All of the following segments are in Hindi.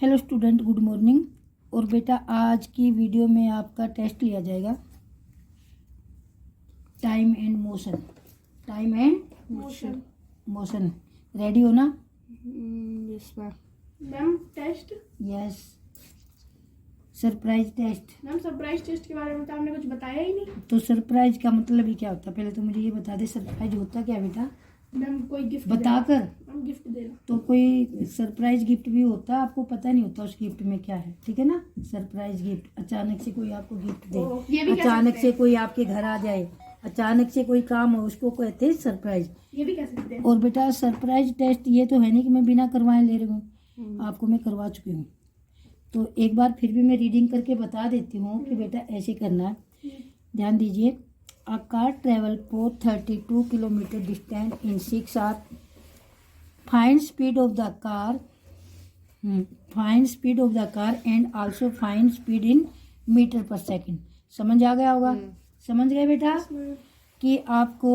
Hello student, good morning. और बेटा, आज की वीडियो में आपका टेस्ट लिया जाएगा time and motion. Time and motion ready हो ना? Yes ma'am. Test? Yes. Surprise test. Ma'am surprise test के बारे में तो आपने कुछ बताया ही नहीं। तो सरप्राइज का मतलब ही क्या होता है? पहले तो मुझे ये बता दे, सरप्राइज होता क्या बेटा? मैम कोई गिफ्ट बताकर। मैम गिफ्ट देना। तो कोई सरप्राइज गिफ्ट भी होता है, आपको पता नहीं होता उस गिफ्ट में क्या है, ठीक है ना? सरप्राइज गिफ्ट, अचानक से कोई आपको गिफ्ट दे, अचानक से कोई आपके घर आ जाए, अचानक से कोई काम हो, उसको कहते हैं सरप्राइज। ये भी कह सकते हैं। और बेटा, सरप्राइज टेस्ट ये तो है नहीं कि मैं बिना करवाए ले रही हूँ, आपको मैं करवा चुकी हूँ। तो एक बार फिर भी मैं रीडिंग करके बता देती हूँ कि बेटा ऐसे करना है। ध्यान दीजिए। A car travel for 32 kilometer distance in 6 hours. Find speed of the car. Find speed of the car and also find speed in meter per second. समझ आ गया होगा? समझ गए बेटा कि आपको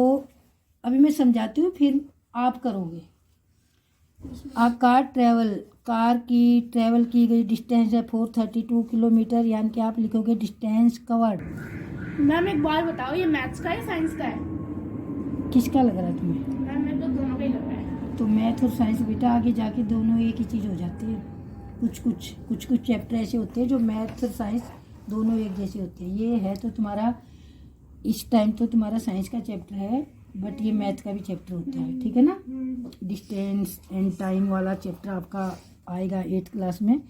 अभी मैं समझाती हूँ, फिर आप करोगे। A car travel, कार की ट्रेवल की गई डिस्टेंस है 432 किलोमीटर, यानी कि आप लिखोगे डिस्टेंस कवर्ड। मैम एक बात बताओ, ये मैथ्स का है साइंस का है? किसका लग रहा है तुम्हें? मैम मेरे को दोनों का ही लग रहा है। तो मैथ और साइंस बेटा आगे जाके दोनों एक ही चीज़ हो जाती है। कुछ चैप्टर ऐसे होते हैं जो मैथ और साइंस दोनों एक जैसे होते हैं। ये है तो तुम्हारा इस टाइम तो तुम्हारा साइंस का चैप्टर है, बट ये मैथ का भी चैप्टर होता है, ठीक है ना? डिस्टेंस एंड टाइम वाला चैप्टर आपका आएगा 8th क्लास में।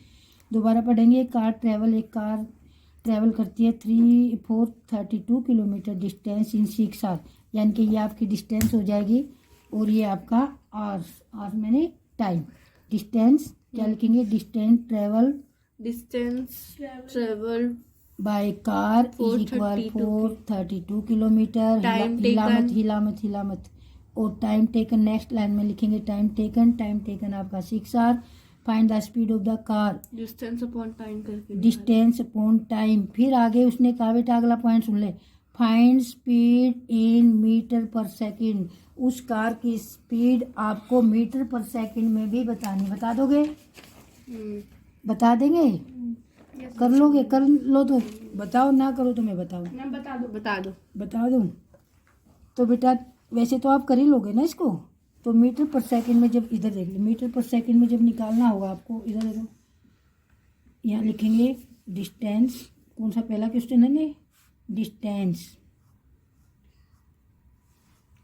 दोबारा पढ़ेंगे। एक कार ट्रैवल करती है 432 किलोमीटर डिस्टेंस इन 6 आवर, यानी कि ये आपकी डिस्टेंस हो जाएगी और ये आपका आवर्स मैंने टाइम। डिस्टेंस क्या लिखेंगे? Distance travel by car is equal 432 kilometre. हिलामत। और टाइम टेकन नेक्स्ट लाइन में लिखेंगे टाइम टेकन आपका 6 hour. Find the speed of the car, distance upon time करके। Distance upon time. फिर आगे उसने कहा बेटा, अगला पॉइंट सुन ले, find speed in metre per second. उस कार की स्पीड आपको मीटर पर सेकंड में भी बतानी। बता दोगे? बता देंगे? कर लोगे? कर लो तो बताओ, ना करो तो मैं बताऊँ? मैम बता दो। तो बेटा वैसे तो आप कर ही लोगे ना इसको। तो मीटर पर सेकंड में जब, इधर देख लो, मीटर पर सेकंड में जब निकालना होगा आपको, इधर देखो, यहाँ लिखेंगे डिस्टेंस। कौन सा पहला क्वेश्चन है ने? डिस्टेंस।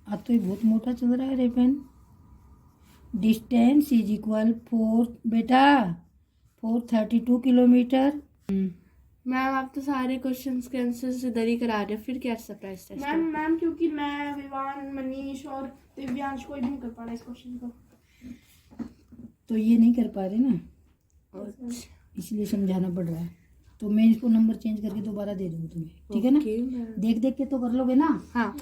अब तो ये बहुत मोटा चल रहा है रे pen. Distance is equal 432 kilometre. Ma'am आप तो सारे क्वेश्चंस के आंसर्स इधर ही करा रहे हो, फिर क्या सरप्राइज टेस्ट? मैम क्योंकि मैं, विवान, मनीष और दिव्यांश कोई भी नहीं कर पा रहा इस क्वेश्चन को। तो ये नहीं कर पा रहे ना, इसलिए समझाना पड़ रहा है। तो मैं इसको नंबर चेंज करके दोबारा दे दूँगी तुम्हें, ठीक है ना? देख के तो कर लोगे ना? हाँ।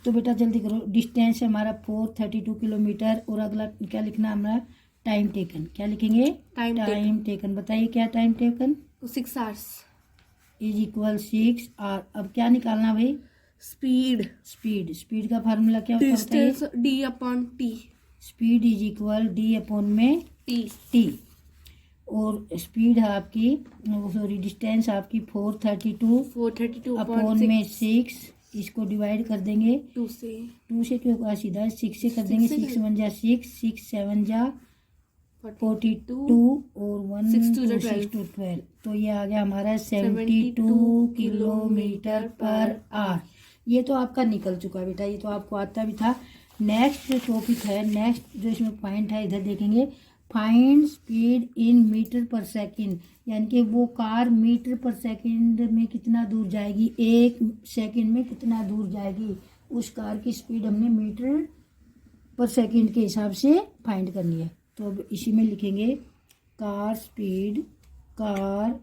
तो बेटा जल्दी करो। डिस्टेंस है हमारा 432 किलोमीटर और अगला क्या लिखना है हमारा? Time taken. क्या लिखेंगे? Time taken. बताइए क्या time taken? 6 hours is equal 6 hour. अब क्या निकालना भाई? स्पीड का फार्मूला क्या होता है? Distance D upon T. Speed is equal D upon में टी। और स्पीड है आपकी, सॉरी, डिस्टेंस आपकी 432 अपॉन में 6। इसको डिवाइड कर देंगे 2 से। 2 से क्यों कहा? सीधा 6 से कर देंगे। 6 1 जा 6, 6 7 जा 42 और 1 6 to 12। तो ये आ गया हमारा 72 किलोमीटर पर आवर। ये तो आपका निकल चुका बेटा, ये तो आपको आता भी था। नेक्स्ट जो टॉपिक है, नेक्स्ट जो इसमें पॉइंट है, इधर देखेंगे। Find speed in metre per second, यानी कि वो कार मीटर पर सेकंड में कितना दूर जाएगी, 1 सेकंड में कितना दूर जाएगी, उस कार की स्पीड हमने मीटर पर सेकंड के हिसाब से फाइंड करनी है। तो अब इसी में लिखेंगे कार स्पीड, कार,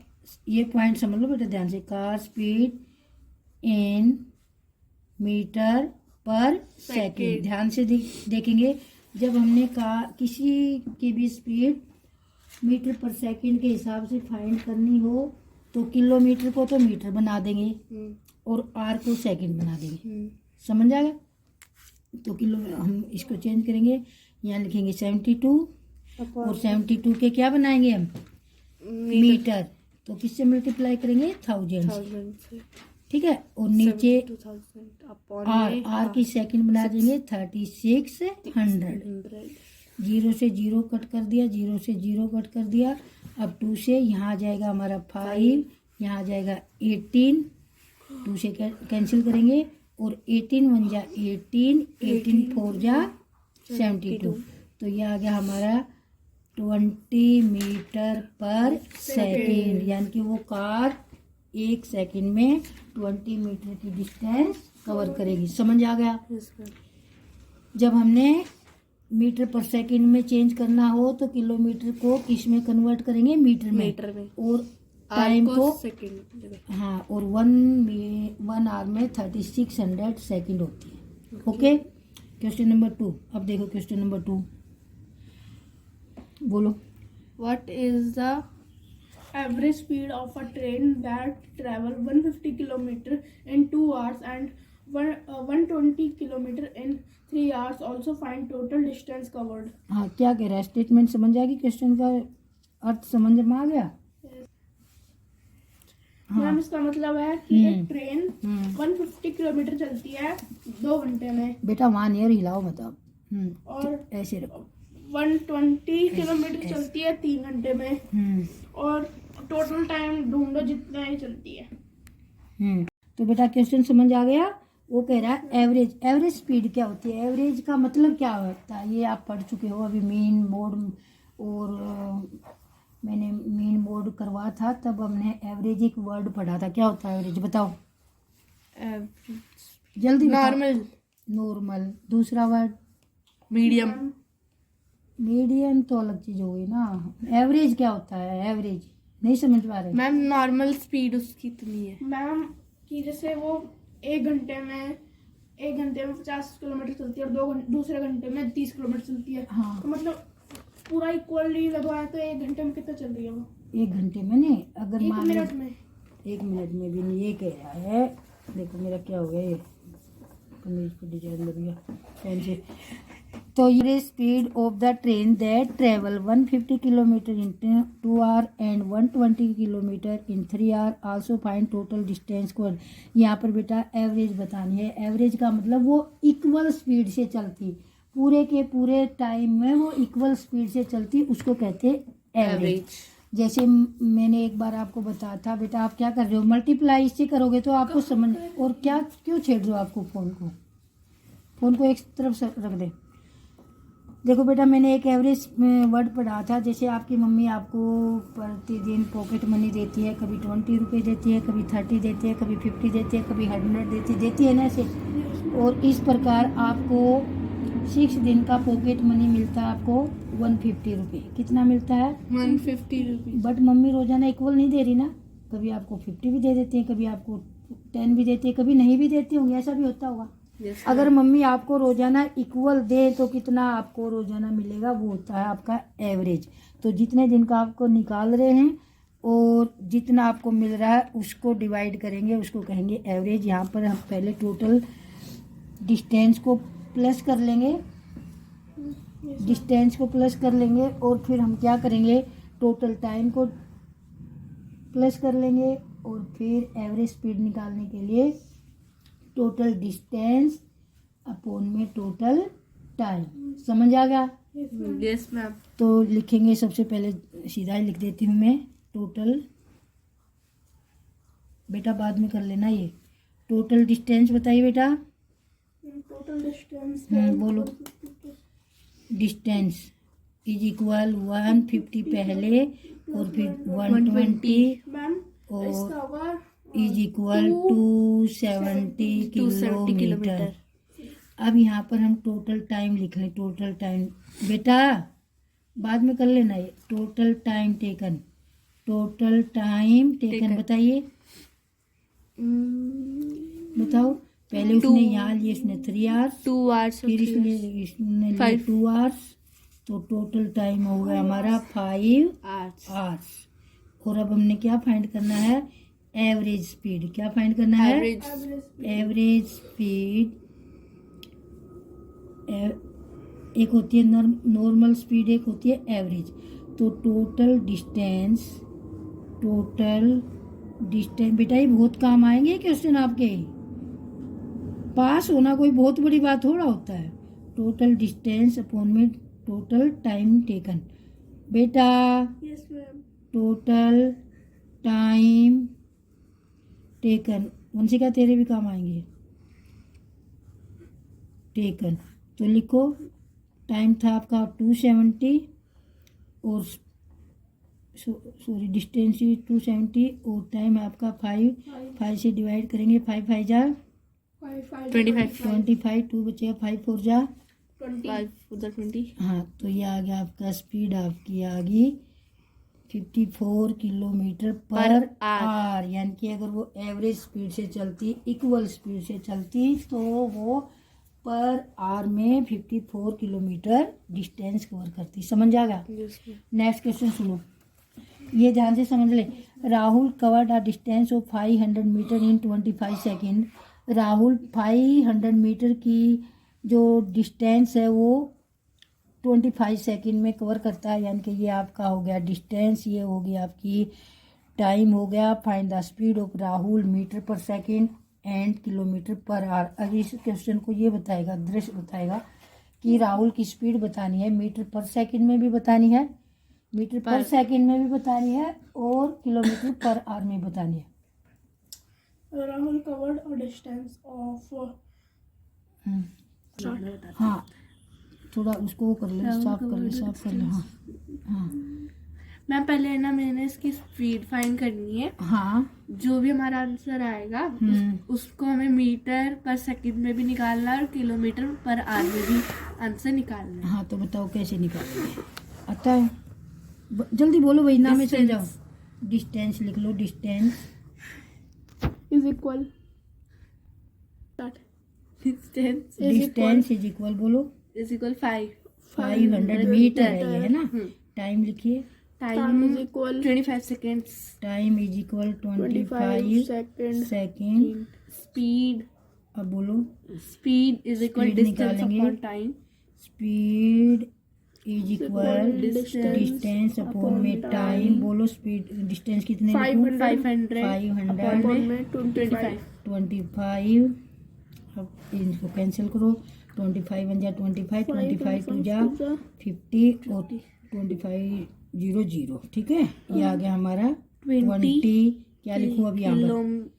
ये पॉइंट समझ लो बेटा ध्यान से, car speed in metre per second. ध्यान से देखेंगे, जब हमने किसी की भी स्पीड मीटर पर सेकंड के हिसाब से फाइंड करनी हो तो किलोमीटर को तो मीटर बना देंगे और आर को सेकंड बना देंगे। समझ आ गया? तो किलो हम इसको चेंज करेंगे, यहाँ लिखेंगे 72 और 72 के क्या बनाएंगे हम? मीटर। तो किससे मल्टीप्लाई करेंगे? 1000 से। 1000 से। ठीक है। और नीचे 72,000 अपॉन आर की सेकंड बना देंगे 3600। 0 से 0 कट कर दिया, 0 से 0 कट कर दिया। अब 2 से यहाँ आ जाएगा हमारा 5, यहाँ आ जाएगा 18, 2 से कैंसिल करेंगे और 18 1 जा 18, 18 4 जा 72। तो ये आ गया हमारा 20 मीटर पर सेकेंड, यानी कि वो कार 1 सेकेंड में 20 मीटर की डिस्टेंस कवर करेगी। समझ आ गया? जब हमने मीटर पर सेकेंड में चेंज करना हो तो किलोमीटर को किस में कन्वर्ट करेंगे? मीटर में। और टाइम को सेकंड। हाँ, और 1 आवर में 3600 सेकेंड होती है। ओके। Question number 2। अब देखो क्वेश्चन नंबर 2, बोलो। What is the average speed of a train that travel 150 kilometer in 2 hours and 120 kilometer in 3 hours? Also find total distance covered. हाँ, क्या कह रहा है? स्टेटमेंट समझ आ गई? क्वेश्चन का अर्थ समझ में आ गया? मैम इसका मतलब है कि एक ट्रेन 150 किलोमीटर चलती है 2 घंटे में। बेटा वहाँ नहीं हिलाओ मत अब। और ऐसे रखो। 120 किलोमीटर चलती है 3 घंटे में। और टोटल टाइम ढूंढो जितना ही चलती है। तो बेटा क्वेश्चन समझ आ गया? वो कह रहा है एवरेज। एवरेज स्पीड क्या होती है? एवरेज का मतलब क्या होता है? ये आप पढ़ चुके हो अभी मीन मोड, और मैंने मीन मोड करवा था तब हमने एवरेज एक वर्ड पढ़ा था। क्या होता है एवरेज? बताओ जल्दी। नॉर्मल। दूसरा वर्ड मीडियम। मीडियम तो अलग चीज हो गई ना। एवरेज क्या होता है? एवरेज नहीं समझ पा रहे? मैम नॉर्मल स्पीड उसकी इतनी है मैम कि जैसे वो 1 घंटे में 50 किलोमीटर चलती है और दूसरे घंटे में 30 किलोमीटर चलती है। हाँ। तो मतलब पूरा इक्वली लगवाए तो 1 घंटे में कितना चल रही है वो? 1 घंटे में नहीं, अगर 1 मान मिनट में। 1 मिनट में भी नहीं। ये कह रहा है, देखो मेरा क्या हो गया, ये कमीज पर डिजाइन लग गया पेन से। तो ये speed of the train that travel 150 kilometre in 2 hour and 120 kilometre in 3 hour. Also find total distance को। यहाँ पर बेटा एवरेज बतानी है। एवरेज का मतलब वो इक्वल स्पीड से चलती, पूरे के पूरे टाइम में वो इक्वल स्पीड से चलती, उसको कहते हैं एवरेज। जैसे मैंने एक बार आपको बताया था बेटा, आप क्या कर रहे हो? मल्टीप्लाई इससे करोगे तो आपको समझ। और क्या क्यों छेड़ रहे हो? आपको फ़ोन को एक तरफ रख दे। देखो बेटा, मैंने एक एवरेज वर्ड पढ़ा था। जैसे आपकी मम्मी आपको प्रतिदिन पॉकेट मनी देती है, कभी 20 रुपये देती है, कभी 30 देती है, कभी 50 देती है, कभी 100 देती है ना ऐसे। और इस प्रकार आपको 6 दिन का पॉकेट मनी मिलता है आपको 150 रुपये। कितना मिलता है? 150 रुपीज। बट मम्मी रोजाना इक्वल नहीं दे रही ना, कभी आपको 50 भी दे देती है, कभी आपको 10 भी देती है, कभी नहीं भी देती होंगी। ऐसा भी होता होगा। अगर मम्मी आपको रोजाना इक्वल दे तो कितना आपको रोजाना मिलेगा? वो होता है आपका एवरेज। तो जितने दिन का आपको निकाल रहे हैं और जितना आपको मिल रहा है उसको डिवाइड करेंगे, उसको कहेंगे एवरेज। यहाँ पर हम पहले टोटल डिस्टेंस को प्लस कर लेंगे, डिस्टेंस को प्लस कर लेंगे और फिर हम क्या करेंगे? टोटल टाइम को प्लस कर लेंगे और फिर एवरेज स्पीड निकालने के लिए टोटल डिस्टेंस अपॉन में टोटल टाइम। समझ आ गया? Yes ma'am. तो लिखेंगे, सबसे पहले सीधा ही लिख देती हूँ मैं टोटल। बेटा बाद में कर लेना। ये टोटल डिस्टेंस बताइए बेटा। टोटल डिस्टेंस बोलो। डिस्टेंस इज इक्वल 150 पहले और फिर 120 और इज इक्वल 270 किलोमीटर। अब यहाँ पर हम टोटल टाइम लिख लें। टोटल टाइम बेटा बाद में कर लेना। ये total time taken, total time taken बताइए। बताओ। पहले उसने यहाँ लिए, इसने 3 आवर्स, 2 आवर्स, फिर इसने लिए 2 आवर्स, तो टोटल टाइम हो गया हमारा 5 आवर्स। और अब हमने क्या फाइंड करना है? Average speed. क्या फाइंड करना है? Average speed. एक होती है नॉर्मल स्पीड, एक होती है एवरेज। तो टोटल डिस्टेंस टोटल डिस्टेंस। बेटा ये बहुत काम आएंगे क्वेश्चन आपके, पास होना कोई बहुत बड़ी बात थोड़ा होता है। टोटल डिस्टेंस अपॉन में टोटल टाइम टेकन। बेटा yes ma'am. Total time taken, उनसे क्या तेरे भी काम आएंगे। टेकन तो लिखो, टाइम था आपका 270 और सॉरी डिस्टेंस 270 और टाइम आपका 5 से डिवाइड करेंगे। 5 5 जा 25, 2 बचेगा 5 4 जा 20। हाँ, तो ये आ गया आपका स्पीड, आपकी आ गई 54 किलोमीटर पर आवर। यानी कि अगर वो एवरेज स्पीड से चलती, इक्वल स्पीड से चलती, तो वो पर आवर में 54 किलोमीटर डिस्टेंस कवर करती। समझ आ गया। नेक्स्ट क्वेश्चन सुनो, ये ध्यान से समझ ले। Rahul covered a distance of 500 metre in 25 second. Rahul 500 metre की जो डिस्टेंस है वो 25 सेकंड में कवर करता है। यानी कि ये आपका हो गया डिस्टेंस, ये हो गया आपकी टाइम हो गया। Find the speed of Rahul metre per second and kilometre per hour. अब इस क्वेश्चन को ये बताएगा, दृश्य बताएगा कि राहुल की स्पीड बतानी है, मीटर पर सेकंड में भी बतानी है, मीटर पर सेकंड में भी बतानी है और किलोमीटर पर आवर में बतानी है। Rahul covered a distance of हाँ, थोड़ा उसको कर ले, साफ कर ले। हाँ हाँ मैम पहले है ना, मैंने इसकी स्पीड फाइंड करनी है। हाँ, जो भी हमारा आंसर आएगा उसको हमें मीटर पर सेकंड में भी निकालना है और किलोमीटर पर आवर में भी आंसर निकालना है। हाँ तो बताओ कैसे निकालेंगे, आता है? जल्दी बोलो भाई, नाम में चल जाओ। डिस्टेंस लिख लो, distance is equal distance is equal बोलो इज इक्वल 500 मीटर है ये ना। टाइम लिखिए, time is equal 25 seconds. Time is equal 25 second. Speed, अब बोलो speed is equal Speed distance निकालेंगे। Upon time. Speed is equal distance upon में टाइम। बोलो स्पीड डिस्टेंस कितने लिखूं? 500 अपॉन में 25। 25। अब इनको कैंसिल करो, 25 1 जा 25, 25 2 जा 50 और 25 0 0। ठीक है, ये आ गया हमारा 20। क्या लिखूं अब यहाँ पर?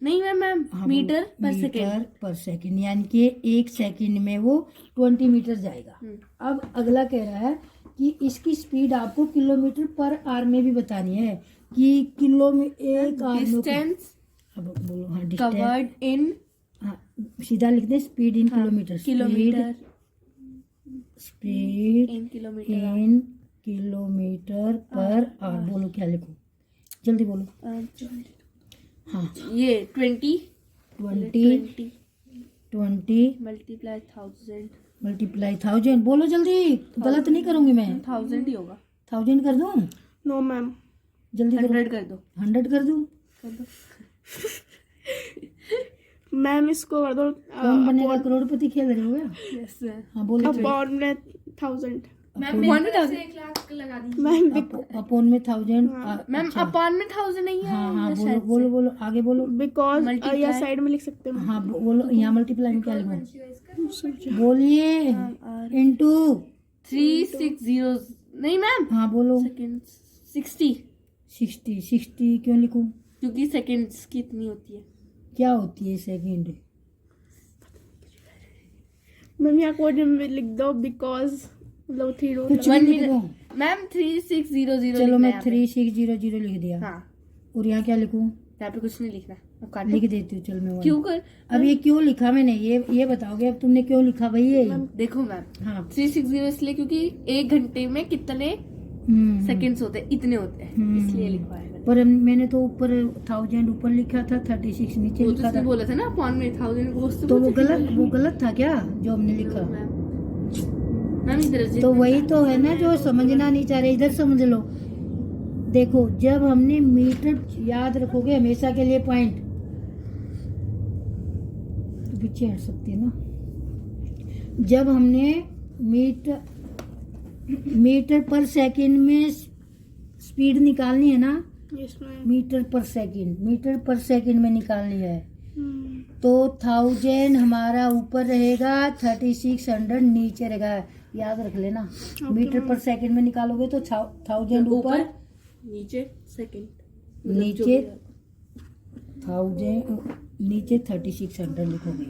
नहीं मैम, मीटर पर सेकेंड। मीटर पर सेकेंड, यानी कि एक सेकेंड में वो 20 मीटर जाएगा। अब अगला कह रहा है कि इसकी स्पीड आपको किलोमीटर पर आवर में भी बतानी है कि एक आवर में डिस्टेंस अब बोलो। हाँ, कवर्ड इन, हाँ सीधा लिख दे, speed in kilometre. Kilometre speed in kilometre in kilometre per hour. बोलो क्या लिखो, जल्दी बोलो। हाँ, ये 20 मल्टीप्लाई 1000 मल्टीप्लाई 1000। बोलो जल्दी, गलत नहीं करूंगी मैं। 1000 ही होगा। 1000 कर दूं? नो मैम, जल्दी करो। 100 कर दो। 100 कर दूं? मैम इसको कर दो। कौन बनेगा करोड़पति, खेल रहे हो क्या? यस हाँ बोलो। अपॉन में 1000। मैम मैम 1 लाख लगा दीजिए। मैम अपॉन में 1000। मैम अपॉन में 1000 नहीं है। हाँ हाँ बोलो बोलो आगे बोलो। बिकॉज या साइड में लिख सकते हैं। हाँ बोलो, यहाँ मल्टीप्लाई में क्या लिखूं? बोलिए। इनटू 360 नहीं मैम। हाँ बोलो। सेकंड 60 60 क्यों लिखूं? क्योंकि सेकंड्स कितनी होती है? क्या होती है सेकंड? मैम यहाँ कोड में लिख दो, बिकॉज मतलब 3 कुछ भी लिख दो मैम। 3600। चलो मैं 3600 लिख दिया। हाँ, और यहाँ क्या लिखूं? यहाँ पे कुछ नहीं लिखना, अब काट लिख देती हूँ। चल मैं क्यों कर? अब ये क्यों लिखा मैंने, ये बताओगे अब तुमने क्यों लिखा भाई ये? देखो मैम, हाँ 360 इसलिए क्योंकि 1 घंटे में कितने सेकंड्स होते हैं, इतने होते हैं, इसलिए लिखवाया मैंने। पर मैंने तो ऊपर 1000 ऊपर लिखा था, 36 नीचे वो लिखा तो था। बोला था ना अपॉन में 1000 तो वो गलत था क्या जो हमने लिखा? मैम इधर तो वही तो है ना जो समझना नहीं चाह रहे, इधर समझ लो। देखो जब हमने मीटर, याद रखोगे हमेशा के लिए पॉइंट, तो पीछे हट सकती है ना। जब हमने मीटर पर सेकंड में स्पीड निकालनी है ना, Yes, ma'am. Metre per second में निकालनी है। तो 1000 हमारा ऊपर रहेगा, 3600 नीचे रहेगा, याद रख लेना। मीटर पर सेकंड में निकालोगे तो 1000 ऊपर, नीचे सेकंड, नीचे 3600 लिखोगे।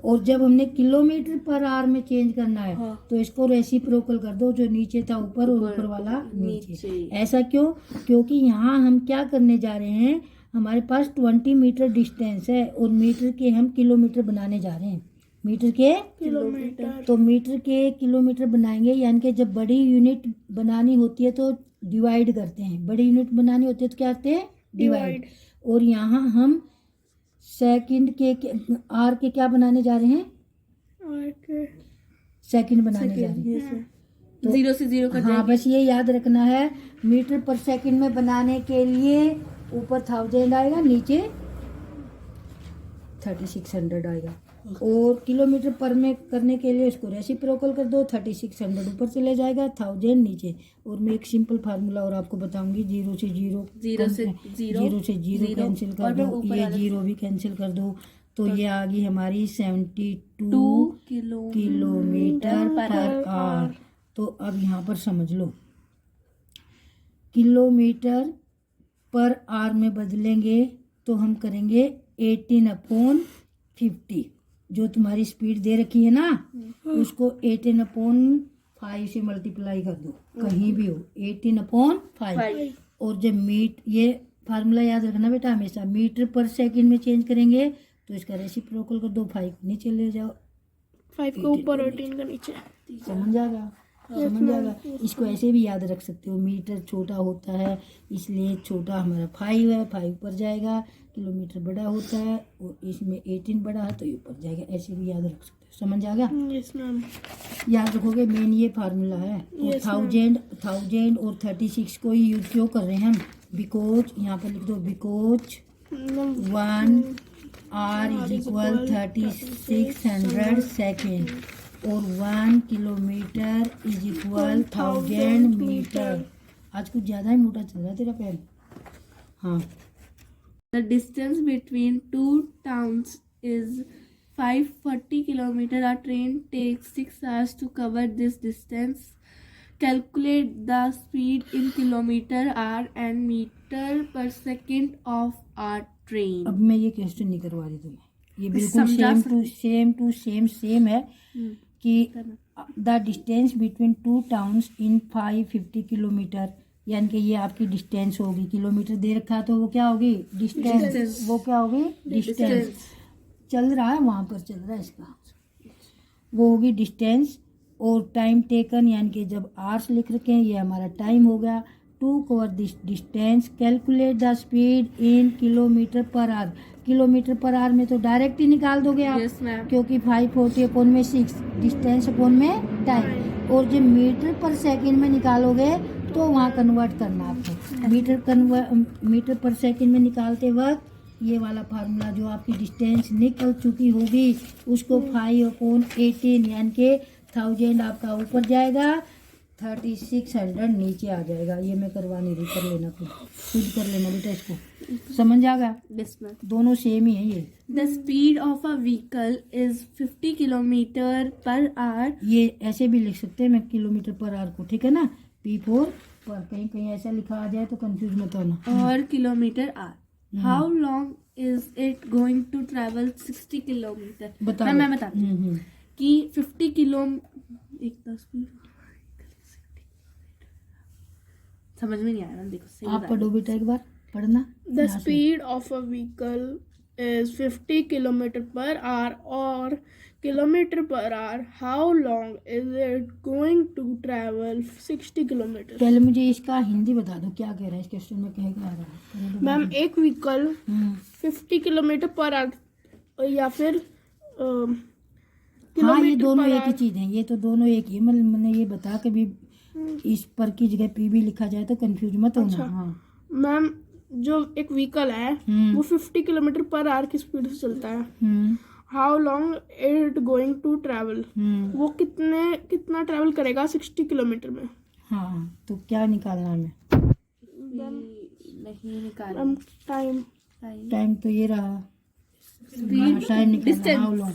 और जब हमने किलोमीटर पर आवर में चेंज करना है, तो इसको रेसिप्रोकल कर दो, जो नीचे था ऊपर और ऊपर वाला नीचे। ऐसा क्यों? क्योंकि यहाँ हम क्या करने जा रहे हैं, हमारे पास 20 मीटर डिस्टेंस है और मीटर के हम किलोमीटर बनाने जा रहे हैं। मीटर के किलोमीटर, तो मीटर के किलोमीटर बनाएंगे, यानी कि जब बड़ी यूनिट बनानी होती है तो डिवाइड करते हैं। बड़ी यूनिट बनानी होती है तो क्या करते हैं? डिवाइड। और यहाँ हम सेकंड के आर के क्या बनाने जा रहे हैं? सेकंड बनाने जा रहे हैं। तो 0 से 0 कर हाँ, बस ये याद रखना है। मीटर पर सेकंड में बनाने के लिए ऊपर 1000 आएगा, नीचे 3600 आएगा। और किलोमीटर पर में करने के लिए इसको रेसिप्रोकल कर दो, 3600 ऊपर चले जाएगा, 1000 नीचे। और मैं एक सिंपल फार्मूला और आपको बताऊंगी, 0 से 0 कैंसिल कर दो, ये 0 भी कैंसिल कर दो, तो ये आ गई हमारी 72 किलोमीटर पर आवर। तो अब यहाँ पर समझ लो, किलोमीटर पर आवर में बदलेंगे तो हम करेंगे 18/50। जो तुम्हारी स्पीड दे रखी है ना, उसको 18/5 से मल्टीप्लाई कर दो, कहीं भी हो, 18/5। और जब ये फार्मूला याद रखना बेटा हमेशा, मीटर पर सेकंड में चेंज करेंगे तो इसका रेसिप्रोकल कर दो, 5 नीचे ले जाओ, 5 को ऊपर और 18 का नीचे। समझ जाएगा? इसको ऐसे भी याद रख सकते हो, मीटर छोटा होता है इसलिए छोटा हमारा 5 है, 5 ऊपर जाएगा। किलोमीटर बड़ा होता है और इसमें 18 बड़ा है तो ये ऊपर जाएगा, ऐसे भी याद रख सकते हो। समझ आ गया? Yes ma'am. याद रखोगे, मेन ये फार्मूला है। और 1000 और 36 को ही यूज क्यों कर रहे हैं हम? बिकॉज यहाँ पर लिख दो, because 1 hour is equal 3600 second और 1 किलोमीटर इज इक्वल 1000 मीटर। आज कुछ ज़्यादा ही मोटा चल रहा है तेरा पेन। हाँ, The distance between two towns is 540 kilometer. A train takes 6 hours to cover this distance. Calculate the speed in kilometer hour and meter per second of our train. अब मैं ये क्वेश्चन नहीं करवा रही तुम्हें, ये बिल्कुल सेम टू सेम है कि the distance between two towns in 550 kilometre, यानी कि ये आपकी डिस्टेंस होगी। किलोमीटर दे रखा है तो वो क्या होगी? डिस्टेंस। वो क्या होगी? डिस्टेंस। चल रहा है वहाँ पर, चल रहा है इसका, वो होगी डिस्टेंस। और टाइम टेकन, यानी कि जब आवर्स लिख रखे हैं ये हमारा टाइम हो गया। To cover this distance calculate the speed in kilometre per hour. Kilometre per hour में तो डायरेक्ट ही निकाल दोगे आप, Yes, ma'am. क्योंकि 540/6 डिस्टेंस अपॉन में टाइम। और जब मीटर पर सेकंड में निकालोगे तो वहाँ कन्वर्ट करना आपको। मीटर पर सेकंड में निकालते वक्त ये वाला फार्मूला, जो आपकी डिस्टेंस निकल चुकी होगी उसको 5/18 यानी कि 1000 आपका ऊपर जाएगा, 3600 नीचे आ जाएगा। ये मैं करवा नहीं रही, कर लेना खुद कर लेना बेटा, इसको समझ आ गया? Yes, ma'am. दोनों सेम ही है ये। The speed of a vehicle is 50 kilometer per hour. ये ऐसे भी लिख सकते हैं मैं, किलोमीटर पर आवर को, ठीक है ना, P4 पर। कहीं कहीं ऐसा लिखा आ जाए तो कंफ्यूज मत होना। और kilometre hour. How long is it going to travel 60 kilometer? बता मैं बताती हूँ कि 50 किलो, एक 10 समझ में नहीं आया ना, देखो सही आप पढ़ो बेटा, एक बार पढ़ना। The speed of a vehicle is 50 kilometer per hour or kilometer per hour. How long is it going to travel 60 kilometers? पहले मुझे इसका हिंदी बता दो, क्या कह रहा है इस क्वेश्चन में, कह क्या रहा है? मैम, एक व्हीकल 50 किलोमीटर पर आवर या फिर हाँ, ये दोनों एक ही चीज है, ये तो दोनों एक ही। मतलब मैंने ये बता के भी इस पर की जगह पी भी लिखा जाए तो कंफ्यूज मत होना। हाँ मैम, जो एक व्हीकल है वो 50 किलोमीटर पर आवर की स्पीड से चलता है। How long it going to travel, वो कितना ट्रैवल करेगा 60 किलोमीटर में। हाँ, तो क्या निकालना है हमें? नहीं निकाल मैम टाइम टाइम तो ये रहा, टाइम निकालना।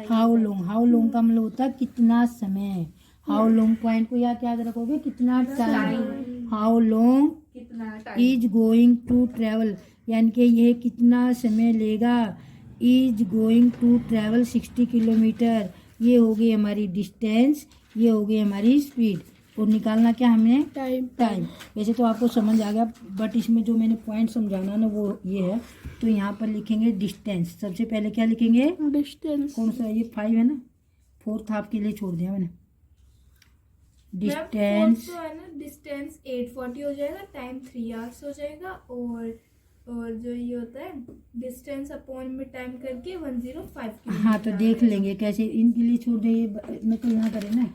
हाउ लॉन्ग का मतलब होता है कितना समय। हाउ लॉन्ग पॉइंट को याद रखोगे, कितना टाइम। हाउ लॉन्ग कितना इज गोइंग टू ट्रेवल, यानी कि यह कितना समय लेगा। Is going to travel 60 kilometre, ये हो गई हमारी डिस्टेंस, ये हो गई हमारी स्पीड। और निकालना क्या हमें, टाइम। वैसे तो आपको समझ आ गया, बट इसमें जो मैंने पॉइंट समझाना ना वो ये है। तो यहाँ पर लिखेंगे डिस्टेंस। सबसे पहले क्या लिखेंगे, डिस्टेंस। कौन सा, ये 5 है ना, 4th आपके लिए छोड़ दिया मैंने। डिस्टेंस तो है ना, डिस्टेंस 840 हो जाएगा, टाइम 3 आवर्स हो जाएगा, और जो ये होता है डिस्टेंस अपॉन में टाइम करके 105 किलोमीटर। हाँ तो देख लेंगे कैसे, इनके लिए छोड़ देंगे, मतलब ना करें ना,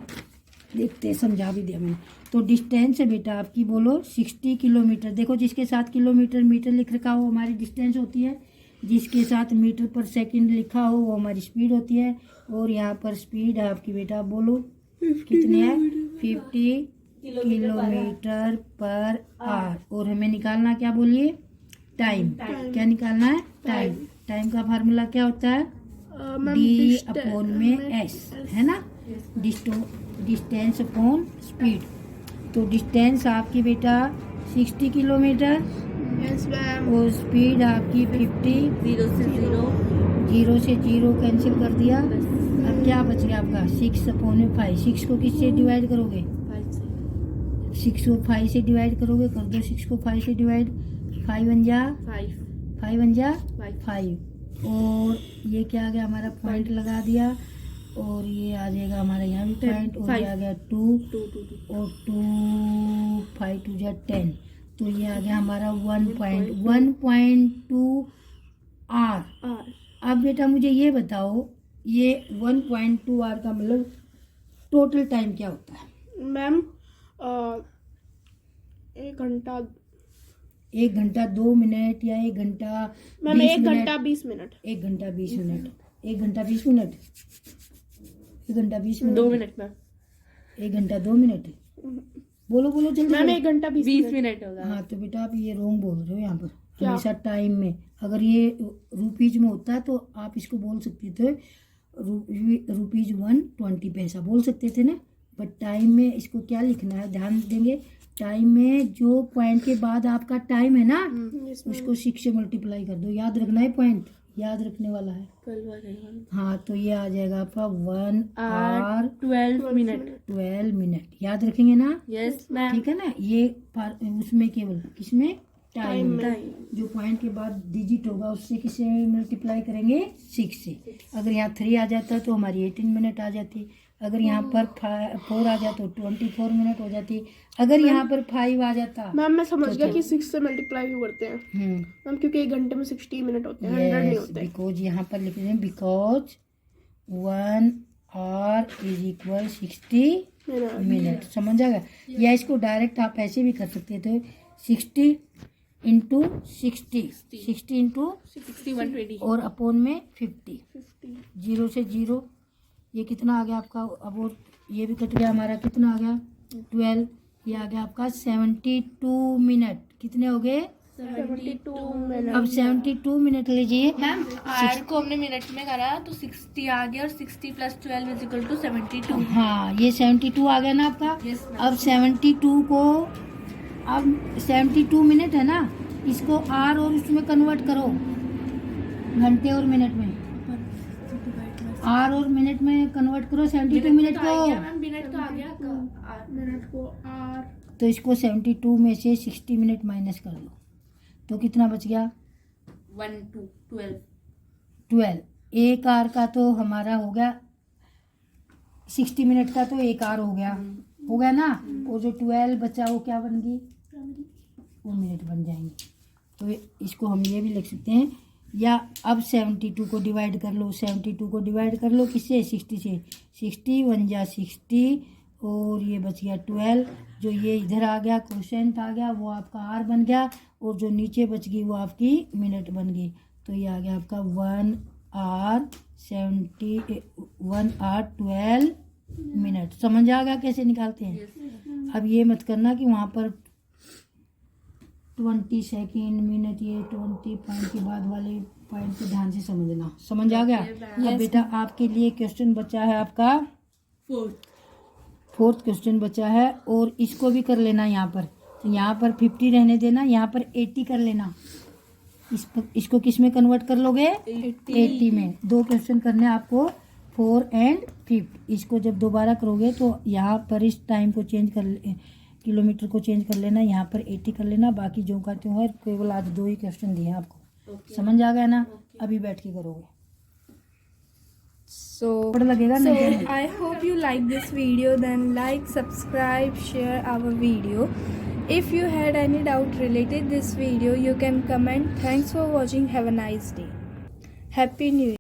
देखते समझा भी दिया मैंने। तो डिस्टेंस है बेटा आपकी, बोलो 60 किलोमीटर। देखो जिसके साथ किलोमीटर मीटर लिख रखा हो हमारी डिस्टेंस होती है, जिसके साथ मीटर पर सेकंड लिखा हो वो हमारी स्पीड होती है। और यहाँ पर स्पीड आपकी बेटा बोलो कितनी है, 50 किलोमीटर पर आवर। और हमें निकालना क्या बोलिए, टाइम। क्या निकालना है, टाइम। टाइम का फार्मूला क्या होता है, डी अपॉन में एस, है ना, डिस्टेंस अपॉन स्पीड। तो डिस्टेंस आपकी बेटा 60 किलोमीटर यस मैम। और स्पीड आपकी 50। 0 से 0 0 से 0 कैंसिल कर दिया। अब क्या बच गया आपका, 6 अपॉन में 5। 6 को किससे डिवाइड करोगे, 6 को 5 से डिवाइड करोगे, कर दो 6 को 5 से डिवाइड। 5 वन जा 5। और ये क्या आ गया हमारा, पॉइंट लगा दिया। और ये आ जाएगा हमारा यहाँ भी पॉइंट। और ये आ गया 2 और 2 5 2 जा 10। तो ये आ गया हमारा 1.2 आर। अब बेटा मुझे ये बताओ, ये 1.2 आर का मतलब टोटल टाइम क्या होता है। मैम 1 घंटा 1 घंटा 2 मिनट या 1 घंटा मैम 20 1 मिनट? घंटा 20 मिनट। 1 घंटा 20 मिनट। 1 घंटा 20 मिनट। 1 घंटा 20 मिनट। 2 minute ma'am. 1 घंटा 2 मिनट। बोलो जल्दी। मैम 1 घंटा 20 मिनट होगा। हाँ तो बेटा आप ये रॉन्ग बोल रहे हो यहाँ पर। हमेशा टाइम में, अगर ये रुपीज में होता तो आप इसको बोल सकते थे रुपीज 120 पैसा बोल सकते थे ना। बट टाइम में इसको क्या लिखना है, ध्यान देंगे। टाइम में जो पॉइंट के बाद आपका टाइम है ना, उसको 6 से मल्टीप्लाई कर दो। याद रखना है, पॉइंट याद रखने वाला है। हाँ तो ये आ जाएगा आपका 1 आवर 12 मिनट। 12 मिनट याद रखेंगे ना। Yes ma'am. ठीक है ना। ये उसमें केवल किसमें, टाइम में। जो पॉइंट के बाद डिजिट होगा उससे किससे मल्टीप्लाई करेंगे, 6 से। अगर यहाँ 3 आ जाता तो हमारी 18 मिनट आ जाती। अगर यहाँ पर 4 आ जाता तो 24 मिनट हो जाती। अगर यहाँ पर 5 आ जाता। मैम मैं समझ गया कि 6 से मल्टीप्लाई क्यों करते हैं मैम, क्योंकि 1 घंटे में 60 मिनट होते हैं, 100 नहीं होते। बिकॉज यहाँ पर लिख रहे हैं because 1 our is equal 60 minute. समझ आ गया। या इसको डायरेक्ट आप ऐसे भी कर सकते थे, 60 इंटू 60 इंटू 120 और अपॉन में 50। 0 से 0 ये कितना आ गया आपका। अब और ये भी कट गया हमारा, कितना आ गया 12। ये आ गया आपका 72 मिनट। कितने हो गए, 72 मिनट। अब 72 मिनट लीजिए मैम। आर को हमने मिनट में करा तो 60 आ गया और 60 + 12 इज इक्वल टू 72। हाँ ये 72 आ गया ना आपका। अब 72 को, अब 72 मिनट है ना, इसको आर और उसमें कन्वर्ट करो, घंटे और मिनट में। आर और मिनट में कन्वर्ट करो 72 मिनट को। मिनट तो आ गया, मिनट को आर। तो इसको 72 में से 60 मिनट माइनस कर दो तो कितना बच गया, 1 2 12। 12। 1 आर का तो हमारा हो गया, 60 मिनट का तो 1 आर हो गया ना। और जो 12 बचा वो क्या बन गई, वो मिनट बन जाएंगे। तो इसको हम ये भी लिख सकते हैं। या अब 72 को डिवाइड कर लो, 72 को डिवाइड कर लो किससे, 60 से। 60 1 जा 60 और ये बच गया 12। जो ये इधर आ गया क्वोशेंट आ गया वो आपका आर बन गया, और जो नीचे बच गई वो आपकी मिनट बन गई। तो ये आ गया आपका 1 आवर 12 मिनट। समझ आ गया कैसे निकालते हैं। अब ये मत करना कि वहाँ पर 20 सेकेंड मिनट, ये 20 पॉइंट के बाद वाले पॉइंट पे ध्यान से समझना। समझ आ गया? अब बेटा आपके लिए क्वेश्चन बचा है आपका फोर्थ क्वेश्चन बचा है, और इसको भी कर लेना। यहाँ पर तो यहाँ पर 50 रहने देना, यहाँ पर 80 कर लेना। इसको किस में कन्वर्ट कर लोगे? 80 में। 2 क्वेश्चन करने आपको, 4 और 5। इसको जब दोबारा करोगे तो यहाँ पर इस टाइम को चेंज कर किलोमीटर को चेंज कर लेना, यहाँ पर 80 कर लेना। बाकी जो का त्यों है, केवल आज 2 ही क्वेश्चन दिए हैं आपको। समझ आ गया ना? अभी बैठ के करोगे। So लगेगा so नहीं? I hope you like this video. Then like, subscribe, share our video. If you had any doubt related this video, you can comment. Thanks for watching. Have a nice day. Happy New Year.